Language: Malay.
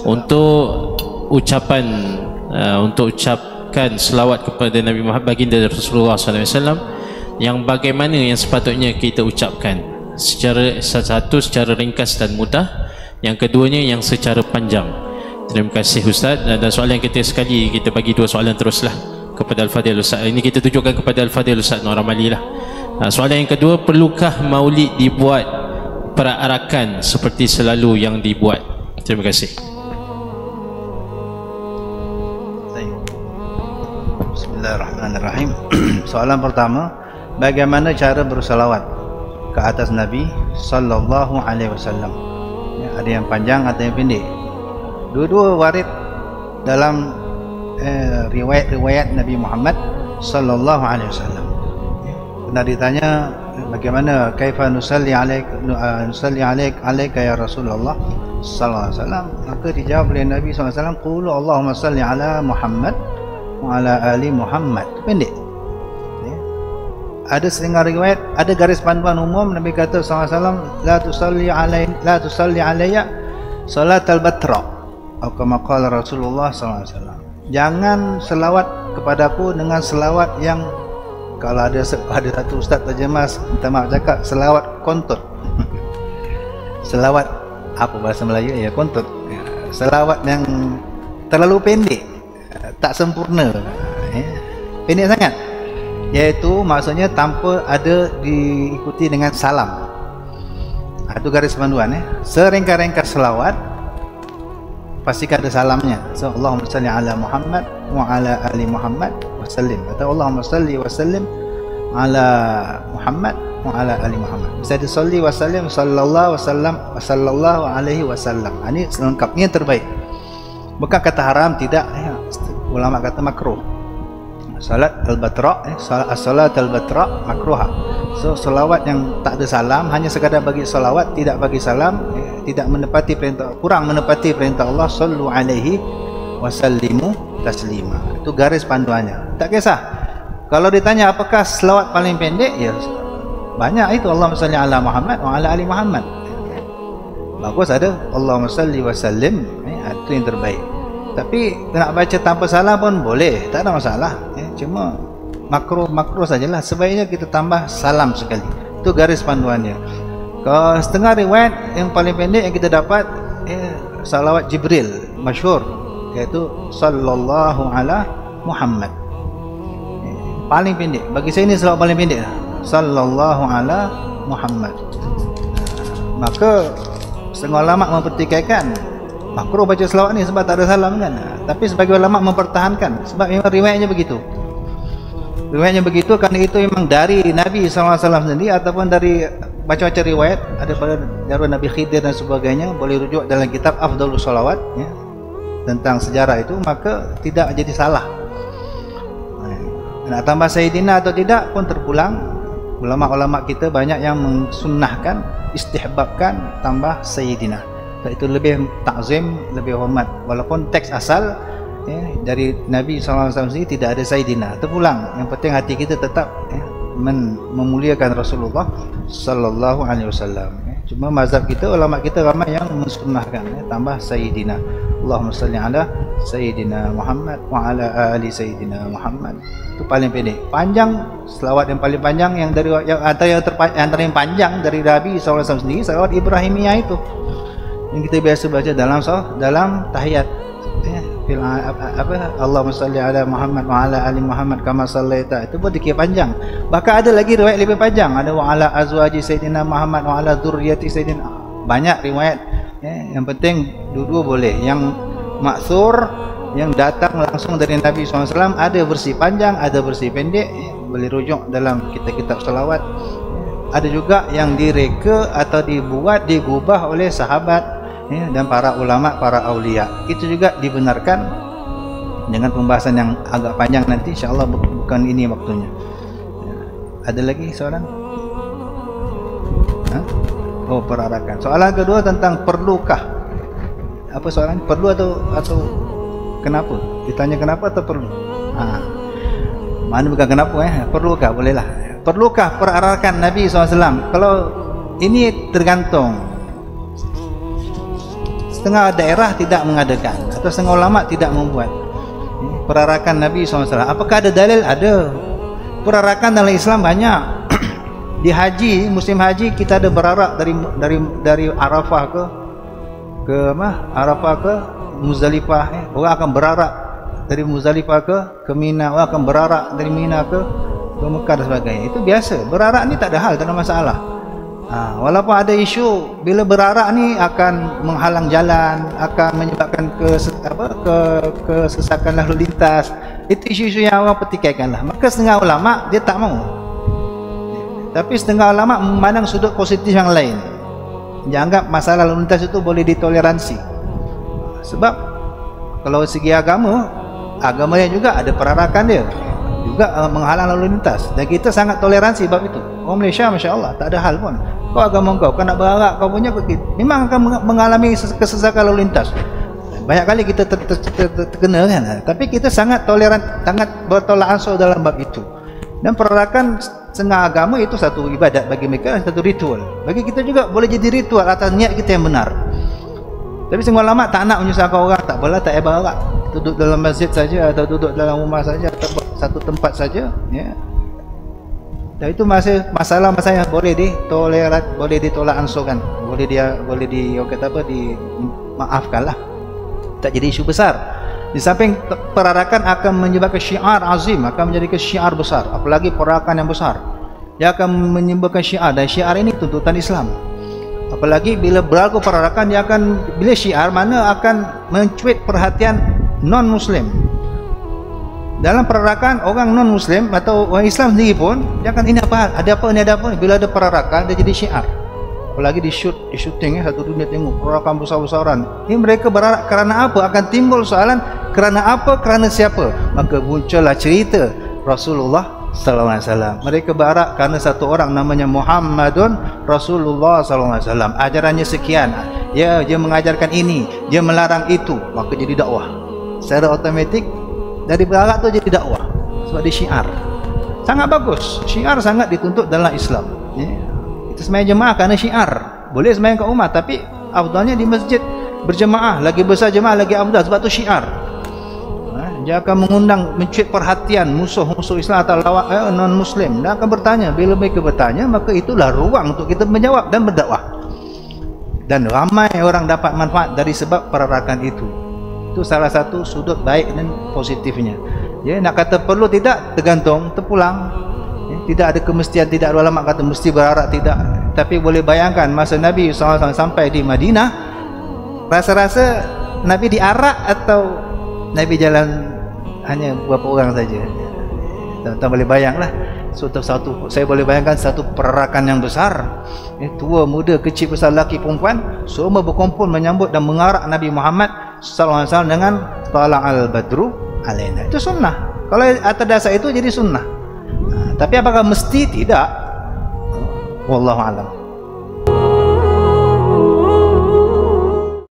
Untuk ucapan untuk ucapkan selawat kepada Nabi Muhammad, baginda Rasulullah SAW, yang bagaimana yang sepatutnya kita ucapkan, secara satu secara ringkas dan mudah, yang keduanya yang secara panjang. Terima kasih Ustaz. Dan soalan yang ketiga sekali, kita bagi dua soalan teruslah kepada Al-Fadhil Ustaz. Ini kita tujukan kepada Al-Fadhil Ustaz Nur Ramali lah. Soalan yang kedua, perlukah maulid dibuat perarakan seperti selalu yang dibuat? Terima kasih. Bismillahirrahmanirrahim. Soalan pertama, bagaimana cara bersalawat ke atas Nabi sallallahu alaihi wasallam? Ya, ada yang panjang, ada yang pendek. Dua-dua warid dalam riwayat-riwayat Nabi Muhammad sallallahu alaihi wasallam. Pernah ditanya, bagaimana kaifa nusalli alaika ya Rasulullah sallallahu alaihi wasallam? Maka dijawab oleh Nabi sallallahu alaihi wasallam, qulu Allahumma salli ala Muhammad wa ala ali Muhammad. Pendek. Ya. Ada setengah riwayat, ada garis panduan umum. Nabi kata sallallahu alaihi wasallam, la tusalli alayya salatal batra, atau kama qala Rasulullah sallallahu alaihi wasallam. Jangan selawat kepadaku dengan selawat yang, kalau ada satu ustaz terjemah, minta maaf cakap, selawat kontut. Selawat apa bahasa Melayu ya, kontut. Selawat yang terlalu pendek, tak sempurna, pendek sangat, iaitu maksudnya tanpa ada diikuti dengan salam. Itu garis panduan. Seringkas-ringkas selawat pastikan ada salamnya. So, Allahumma salli ala Muhammad wa ala ali Muhammad wa sallim, atau Allahumma salli wa sallim ala Muhammad wa ala ali Muhammad. Bisa disalli wa sallim sallallahu wasallam wa sallallahu alaihi wasallam. Ini selengkapnya terbaik. Bukan kata haram, tidak. Ulama kata makruh. Salat al-batra, salat al-batra makruha. So selawat yang tak ada salam, hanya sekadar bagi selawat, tidak bagi salam, tidak menepati perintah, kurang menepati perintah Allah, sallu alaihi wasallimu taslima. Itu garis panduannya. Tak kisah. Kalau ditanya apakah selawat paling pendek, ya banyak itu. Allahumma salli ala Muhammad wa ala ali Muhammad. Bagus ada Allahumma salli wa sallim, itu yang terbaik. Tapi nak baca tanpa salam pun boleh, tak ada masalah. Cuma makruh sajalah. Sebaiknya kita tambah salam sekali. Itu garis panduannya. Kalau setengah riwayat yang paling pendek yang kita dapat, salawat Jibril masyhur, iaitu sallallahu ala Muhammad. Paling pendek. Bagi saya ini salawat paling pendek, sallallahu ala Muhammad. Maka setengah ulama mempertikaikan makruh baca selawat ni sebab tak ada salam kan. Tapi sebagai ulama mempertahankan sebab memang riwayatnya begitu. Riwayatnya begitu kerana itu memang dari Nabi SAW sendiri, ataupun dari baca-baca riwayat ada pada dari Nabi Khidir dan sebagainya. Boleh rujuk dalam kitab Afdhalus Salawat, ya, tentang sejarah itu, maka tidak jadi salah. Nak tambah Sayyidina atau tidak pun terpulang. Ulama-ulama kita banyak yang mensunnahkan, istihbabkan tambah Sayyidina. Itu lebih takzim, lebih hormat. Walaupun teks asal dari Nabi SAW sendiri tidak ada Sayyidina, terpulang. Yang penting hati kita tetap memuliakan Rasulullah sallallahu alaihi wasallam. Cuma mazhab kita, ulama kita ramai yang mensunnahkan tambah Sayyidina. Allahumma salli ala Sayyidina Muhammad wa ala ali Sayyidina Muhammad. Itu paling pendek. Panjang, selawat yang paling panjang yang dari antara yang panjang dari Nabi SAW sendiri, selawat Ibrahimiyah itu yang kita biasa baca dalam tahiyat. Allahumma salli ala Muhammad wa ala ali Muhammad kama sallaita. Itu pun dikira panjang. Bahkan ada lagi riwayat lebih panjang, ada wa ala azwaji Sayyidina Muhammad wa ala dzurriyyati Sayyidina. Banyak riwayat. Yang penting dua-dua boleh. Yang maksur, yang datang langsung dari Nabi SAW, ada versi panjang, ada versi pendek. Boleh rujuk dalam kitab-kitab salawat. Ada juga yang direka atau dibuat, digubah oleh sahabat, dan para ulama, para aulia. Itu juga dibenarkan dengan pembahasan yang agak panjang nanti, insyaAllah bukan ini waktunya. Ada lagi soalan? Oh, perarakan. Soalan kedua tentang perlukah? Apa soalan? Perlu atau kenapa? Ditanya kenapa atau perlu? Mana bukan kenapa, perlukah? Bolehlah. Perlukah perarakan Nabi SAW? Kalau ini tergantung. setengah daerah tidak mengadakan, atau setengah ulama tidak membuat perarakan Nabi SAW. Apakah ada dalil? Ada. Perarakan dalam Islam banyak. Di haji, musim haji kita ada berarak dari Arafah ke Arafah ke Muzdalifah. Orang akan berarak dari Muzdalifah ke Mina, orang akan berarak dari Mina ke Mekah dan sebagainya. Itu biasa. Berarak ni tak ada hal, tak ada masalah. Walaupun ada isu bila berarak ni akan menghalang jalan, akan menyebabkan kesesakan lalu lintas. Itu isu-isu yang orang petikaikanlah. Maka setengah ulama dia tak mau. Tapi setengah ulama memandang sudut positif yang lain. Dia anggap masalah lalu lintas itu boleh ditoleransi. Sebab kalau segi agama yang juga ada perarakan dia, juga menghalang lalu lintas. Dan kita sangat toleransi bab itu. Orang Malaysia masya-Allah tak ada hal pun. Kau agama kau nak berarak, kau punya memang akan mengalami kesesakan lalu lintas. Banyak kali kita terkena kan. Tapi kita sangat toleran, sangat bertolak ansur dalam bab itu. Dan perarakan setengah agama itu satu ibadat bagi mereka, satu ritual. Bagi kita juga boleh jadi ritual atas niat kita yang benar. Tapi semua ulama tak nak menyusahkan orang. Tak apalah, tak payah berarak. Duduk dalam masjid saja, atau duduk dalam rumah saja, atau satu tempat saja, ya. Dan itu masalah yang boleh ditoleran, boleh ditolak ansurkan, boleh dimaafkanlah. Tak jadi isu besar. Di samping perarakan akan menyebabkan syiar azim, akan menjadikan syiar besar, apalagi perarakan yang besar. Dia akan menyebabkan syiar, dan syiar ini tuntutan Islam. Apalagi bila berlaku perarakan, dia akan, bila syiar mana akan mencuit perhatian non-Muslim. Dalam perarakan, orang non-Muslim atau orang Islam sendiri pun dia akan, ini apa? Ada apa? Bila ada perarakan, dia jadi syiar. Apalagi di shooting, satu dunia tengok perarakan besar-besaran. Ini mereka berarak kerana apa? Akan timbul soalan, kerana apa? Kerana siapa? Maka muncullah cerita Rasulullah sallallahu alaihi wasallam. Mereka berarak kerana satu orang namanya Muhammadun Rasulullah sallallahu alaihi wasallam. Ajarannya sekian. Ya, dia mengajarkan ini, dia melarang itu, maka jadi dakwah. Secara otomatik dari berarak tu jadi dakwah. Sebab dia syiar. Sangat bagus. Syiar sangat dituntut dalam Islam. Ya. Kita sembahyang jemaah kerana syiar. Boleh sembahyang kat rumah, tapi afdalnya di masjid berjemaah. Lagi besar jemaah lagi afdal, sebab tu syiar. Dia akan mengundang, mencuit perhatian musuh-musuh Islam atau non-Muslim. Dia akan bertanya. Bila mereka bertanya, maka itulah ruang untuk kita menjawab dan berdakwah. Dan ramai orang dapat manfaat dari sebab perarakan itu. Itu salah satu sudut baik dan positifnya. Ya, nak kata perlu tidak, tergantung, terpulang. Ya, tidak ada kemestian, tidak ada ulama kata mesti berarak, tidak. Tapi boleh bayangkan masa Nabi SAW sampai di Madinah, rasa-rasa Nabi diarak atau Nabi jalan hanya beberapa orang saja. Tuan-tuan boleh bayanglah. Saya boleh bayangkan satu perarakan yang besar. Tua, muda, kecil, besar, lelaki, perempuan, semua berkumpul menyambut dan mengarak Nabi Muhammad sallallahu alaihi wasallam dengan tala'al badru alaina. Itu sunnah. Kalau atas dasar itu jadi sunnah. Tapi apakah mesti? Tidak. Wallahu a'lam.